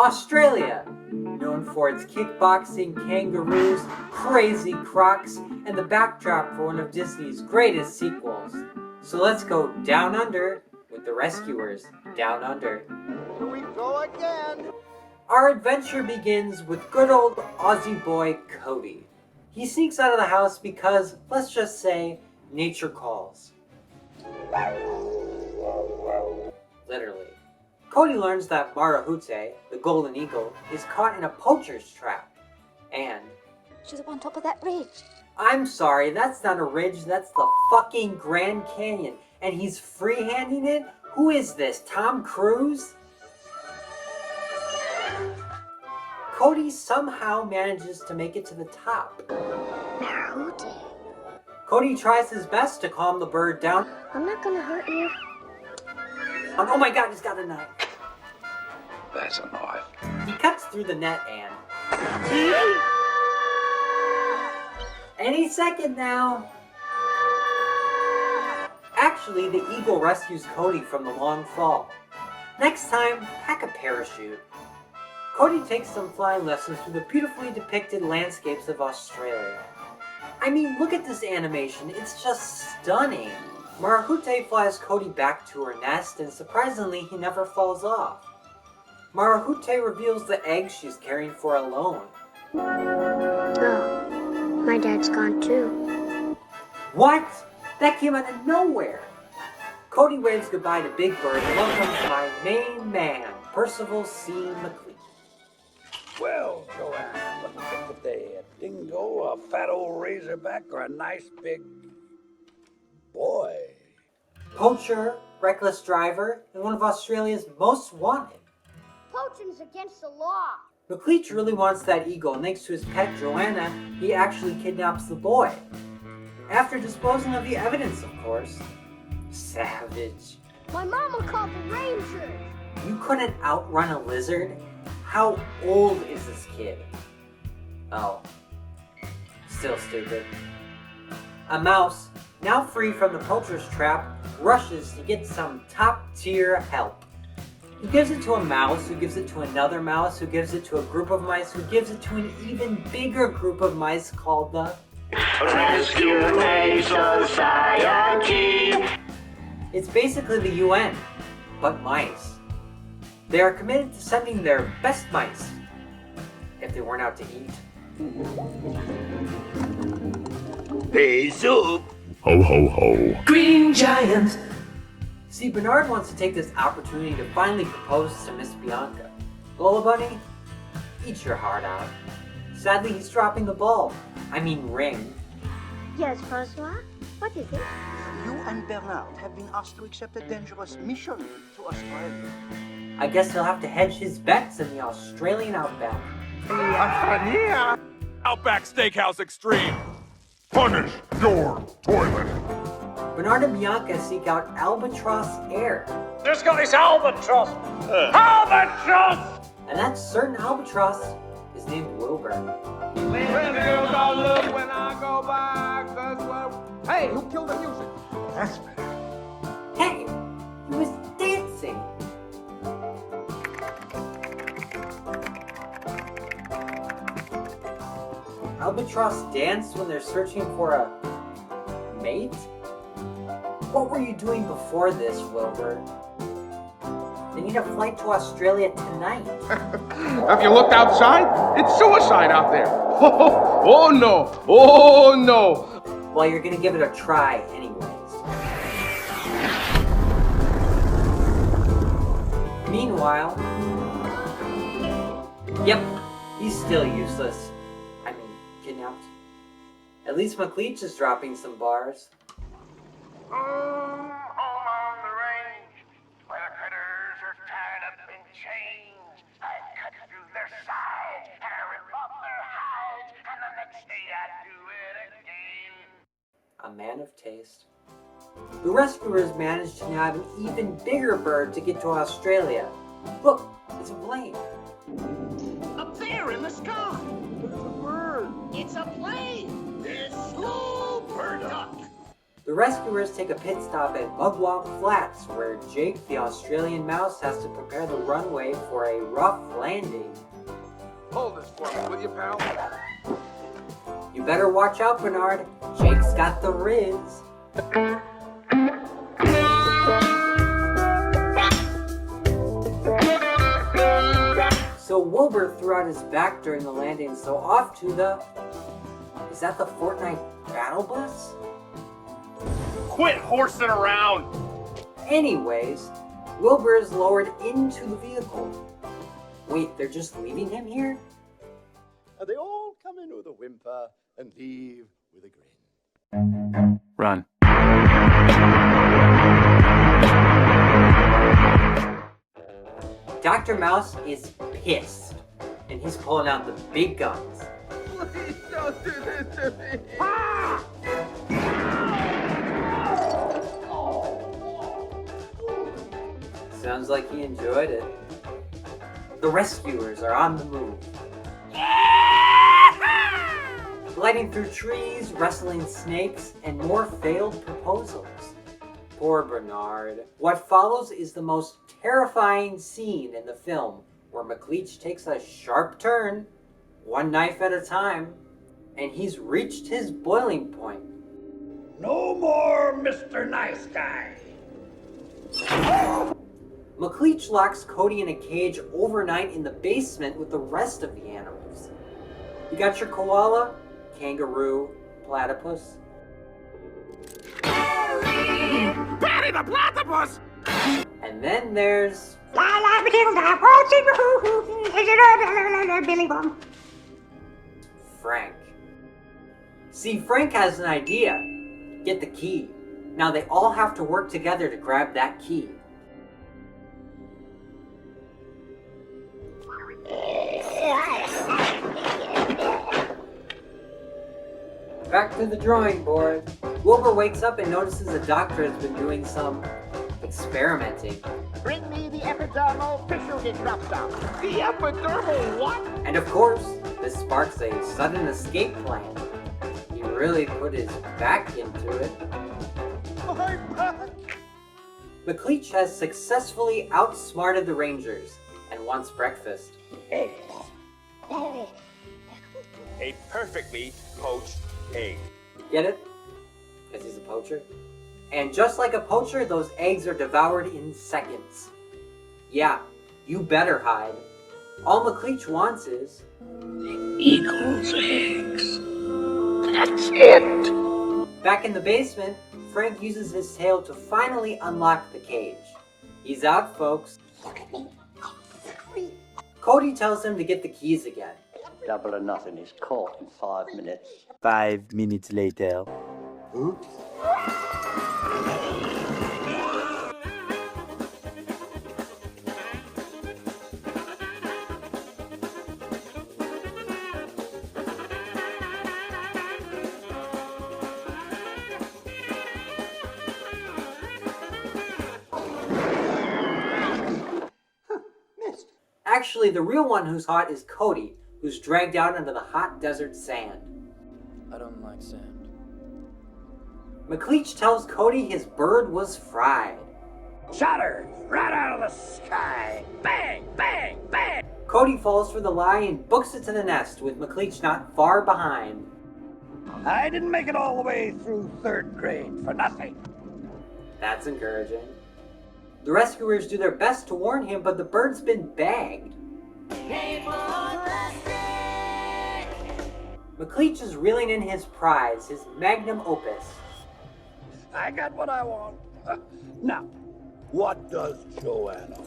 Australia, known for its kickboxing, kangaroos, crazy crocs, and the backdrop for one of Disney's greatest sequels. So let's go down under with the rescuers down under. Here we go again. Our adventure begins with good old Aussie boy Cody. He sneaks out of the house because, let's just say, nature calls. Literally. Cody learns that Marahute, the golden eagle, is caught in a poacher's trap. And... she's up on top of that ridge. I'm sorry, that's not a ridge, that's the fucking Grand Canyon. And he's free-handing it? Who is this, Tom Cruise? Cody somehow manages to make it to the top. Marahute. Cody tries his best to calm the bird down. I'm not gonna hurt you. Oh my god, he's got a knife. That's a knife. He cuts through the net and... any second now. Actually, the eagle rescues Cody from the long fall. Next time, pack a parachute. Cody takes some flying lessons through the beautifully depicted landscapes of Australia. I mean, look at this animation, it's just stunning. Marahute flies Cody back to her nest, and surprisingly, he never falls off. Marahute reveals the egg she's caring for alone. Oh, my dad's gone too. What? That came out of nowhere! Cody waves goodbye to Big Bird and welcomes my main man, Percival C. McLeod. Well, Joanne, what do you think today? A dingo, a fat old razorback, or a nice big boy? Poacher, reckless driver, and one of Australia's most wanted. Poaching's against the law. McLeach really wants that eagle, and thanks to his pet Joanna, he actually kidnaps the boy. After disposing of the evidence, of course. Savage. My mama called the Rangers. You couldn't outrun a lizard? How old is this kid? Oh. Still stupid. A mouse, now free from the poacher's trap, rushes to get some top-tier help. He gives it to a mouse, who gives it to another mouse, who gives it to a group of mice, who gives it to an even bigger group of mice called the Rescue Society. It's basically the UN, but mice. They are committed to sending their best mice, if they weren't out to eat. Hey, soup! Ho ho ho. Green Giant! See, Bernard wants to take this opportunity to finally propose to Miss Bianca. Lola Bunny, eat your heart out. Sadly, he's dropping the ball. I mean ring. Yes, Francois? What is it? You and Bernard have been asked to accept a dangerous mission to Australia. I guess he'll have to hedge his bets in the Australian outback. Outback Steakhouse Extreme. Punish your toilet. Bernard and Bianca seek out Albatross Air. Just got this albatross! Albatross! And that certain albatross is named Wilbur. Hey, who killed the music? That's better. Hey, he was dancing. Albatross dance when they're searching for a mate? What were you doing before this, Wilbur? They need a flight to Australia tonight. Have you looked outside? It's suicide out there. Oh no! Oh no! Well, you're gonna give it a try anyways. Meanwhile... Yep, he's still useless. I mean, kidnapped. At least McLeach is dropping some bars. Home on the range, where the critters are tied up in chains. I cut through their sides, and I rip off their hides, and the next day I do it again. A man of taste. The rescuers managed to nab an even bigger bird to get to Australia. Look, it's a plane. Up there in the sky. It's a bird. It's a plane. It's super duck. The The rescuers take a pit stop at Mugwump Flats, where Jake, the Australian mouse, has to prepare the runway for a rough landing. Hold this for me, will you, pal? You better watch out, Bernard. Jake's got the riz. So Wilbur threw out his back during the landing, so off to the... Is that the Fortnite battle bus? Quit horsing around! Anyways, Wilbur is lowered into the vehicle. Wait, they're just leaving him here? And they all come in with a whimper and leave with a grin. Run. Dr. Mouse is pissed, and he's pulling out the big guns. Please don't do this to me. Sounds like he enjoyed it. The rescuers are on the move. Gliding through trees, wrestling snakes, and more failed proposals. Poor Bernard. What follows is the most terrifying scene in the film, where McLeach takes a sharp turn, one knife at a time, and he's reached his boiling point. No more Mr. Nice Guy. McLeach locks Cody in a cage overnight in the basement with the rest of the animals. You got your koala, kangaroo, platypus. Patty the platypus! And then there's... Frank. See, Frank has an idea. Get the key. Now they all have to work together to grab that key. Back to the drawing board. Wilbur wakes up and notices a doctor has been doing some experimenting. Bring me the epidermal tissue he dropped out. The epidermal what? And of course, this sparks a sudden escape plan. He really put his back into it. My back! McLeach has successfully outsmarted the Rangers and wants breakfast. A perfectly poached egg. Get it? Because he's a poacher? And just like a poacher, those eggs are devoured in seconds. Yeah, you better hide. All McLeach wants is... Eagle's eggs. That's it. Back in the basement, Frank uses his tail to finally unlock the cage. He's out, folks. Look at me. Oh, free. Cody tells him to get the keys again. Double or nothing is caught in 5 minutes. 5 minutes later. Oops. Missed. Actually, the real one who's hot is Cody, who's dragged out into the hot desert sand. I don't like sand. McLeach tells Cody his bird was fried. Shot her right out of the sky. Bang, bang, bang. Cody falls for the lie and books it to the nest, with McLeach not far behind. I didn't make it all the way through 3rd grade for nothing. That's encouraging. The rescuers do their best to warn him, but the bird's been bagged. McLeach is reeling in his prize, his magnum opus. I got what I want. Now, what does Joanna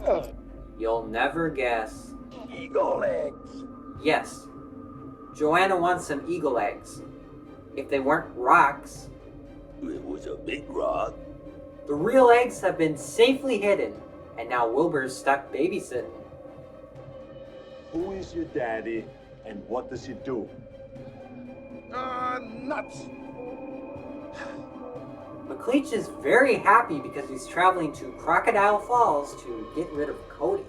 want? You'll never guess. Eagle eggs. Yes, Joanna wants some eagle eggs. If they weren't rocks, It was a big rock. the real eggs have been safely hidden, and now Wilbur's stuck babysitting. Who is your daddy and what does he do? Nuts. McLeach is very happy because he's traveling to Crocodile Falls to get rid of Cody.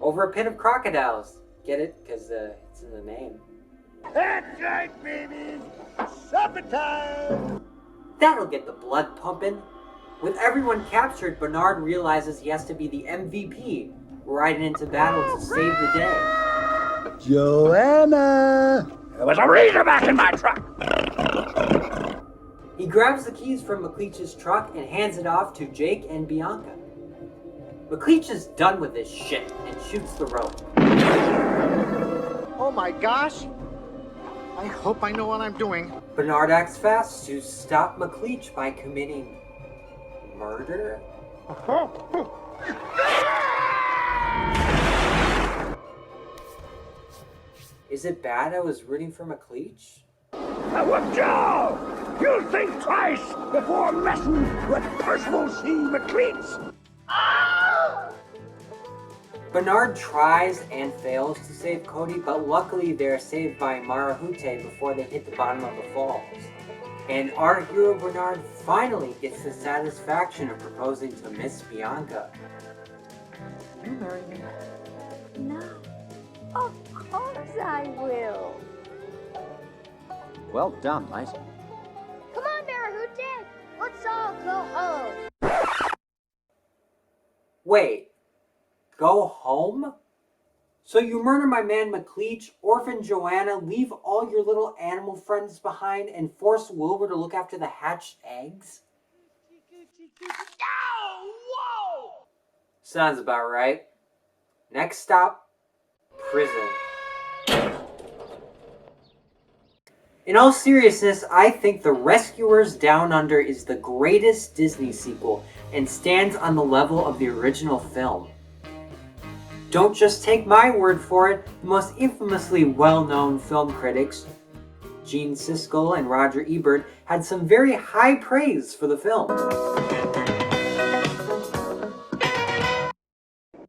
Over a pit of crocodiles. Get it? Because it's in the name. That's right, baby. Supper time. That'll get the blood pumping. With everyone captured, Bernard realizes he has to be the MVP, riding into battle to save the day. Joanna! There was a razorback in my truck! He grabs the keys from McLeach's truck and hands it off to Jake and Bianca. McLeach is done with this shit and shoots the rope. Oh my gosh! I hope I know what I'm doing. Bernard acts fast to stop McLeach by committing murder? Is it bad I was rooting for McLeach? What, Joe? You'll think twice before messing with Percival C. McLeach. Bernard tries and fails to save Cody, but luckily they're saved by Marahute before they hit the bottom of the falls. And our hero Bernard finally gets the satisfaction of proposing to Miss Bianca. You marry me? No. Of course I will. Well done, mate. Come on, Marahute. Let's all go home. Wait, go home? So you murder my man McLeach, orphan Joanna, leave all your little animal friends behind, and force Wilbur to look after the hatched eggs? Oh, whoa! Sounds about right. Next stop, prison. In all seriousness, I think The Rescuers Down Under is the greatest Disney sequel and stands on the level of the original film. Don't just take my word for it, the most infamously well-known film critics, Gene Siskel and Roger Ebert, had some very high praise for the film.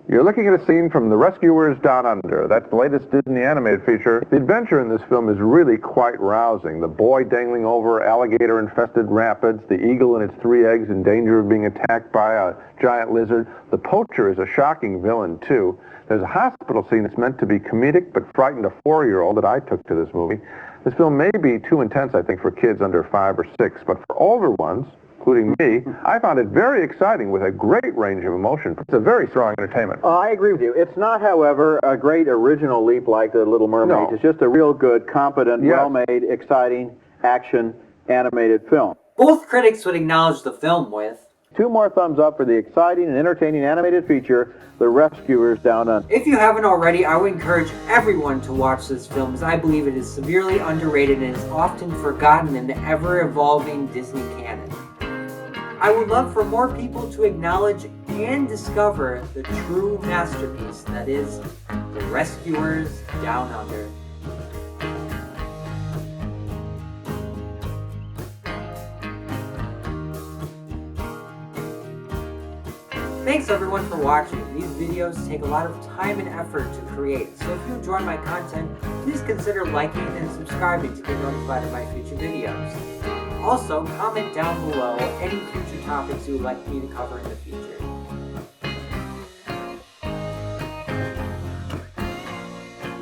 You're looking at a scene from The Rescuers Down Under. That's the latest Disney animated feature. The adventure in this film is really quite rousing. The boy dangling over alligator-infested rapids, the eagle and its 3 eggs in danger of being attacked by a giant lizard. The poacher is a shocking villain, too. There's a hospital scene that's meant to be comedic but frightened a 4-year-old that I took to this movie. This film may be too intense, I think, for kids under 5 or 6, but for older ones, including me, I found it very exciting with a great range of emotion. It's a very strong entertainment. I agree with you. It's not, however, a great original leap like The Little Mermaid. No. It's just a real good, competent, Yes. well-made, exciting, action, animated film. Both critics would acknowledge the film with 2 more thumbs up for the exciting and entertaining animated feature, The Rescuers Down Under. If you haven't already, I would encourage everyone to watch this film, as I believe it is severely underrated and is often forgotten in the ever-evolving Disney canon. I would love for more people to acknowledge and discover the true masterpiece that is The Rescuers Down Under. Thanks everyone for watching. These videos take a lot of time and effort to create, so if you enjoy my content, please consider liking and subscribing to get notified of my future videos. Also, comment down below any future topics you would like me to cover in the future.